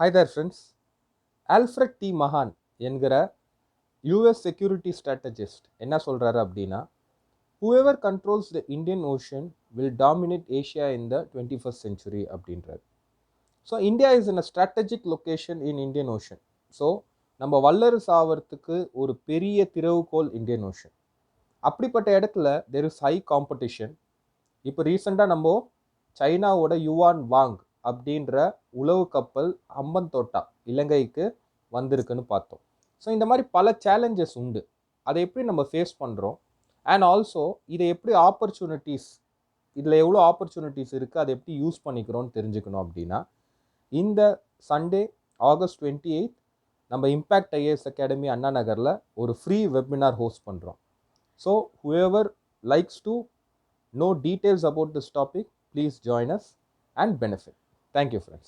Hi there friends. Alfred T. Mahan என்கிற US security strategist என்ன சொல்றாரு அப்படின்னா, whoever controls the Indian Ocean will dominate Asia in the 21st century அப்படின்றாரு. So India is in a strategic location in Indian ocean. So நம்ம வல்லரசு ஆவறதுக்கு ஒரு பெரிய திறவுகோல் இந்தியன் ஓஷன். அப்படிப்பட்ட இடத்துல தெர் இஸ் ஹை காம்படிஷன். இப்போ ரீசெண்டாக நம்ம சைனாவோட யுவான் வாங் அப்படின்ற உளவு கப்பல் அம்பந்தோட்டா இலங்கைக்கு வந்திருக்குன்னு பார்த்தோம். ஸோ இந்த மாதிரி பல சேலஞ்சஸ் உண்டு. அதை எப்படி நம்ம ஃபேஸ் பண்ணுறோம் அண்ட் ஆல்சோ இதை எப்படி ஆப்பர்ச்சுனிட்டிஸ், இதில் எவ்வளோ ஆப்பர்ச்சுனிட்டிஸ் இருக்குது, அதை எப்படி யூஸ் பண்ணிக்கிறோன்னு தெரிஞ்சுக்கணும். அப்படின்னா இந்த சண்டே August 28 நம்ம இம்பேக்ட் ஐஏஎஸ் அகாடமி அண்ணா நகரில் ஒரு ஃப்ரீ வெபினார் ஹோஸ்ட் பண்ணுறோம். So whoever likes to know details about this topic, please join us and benefit. Thank you friends.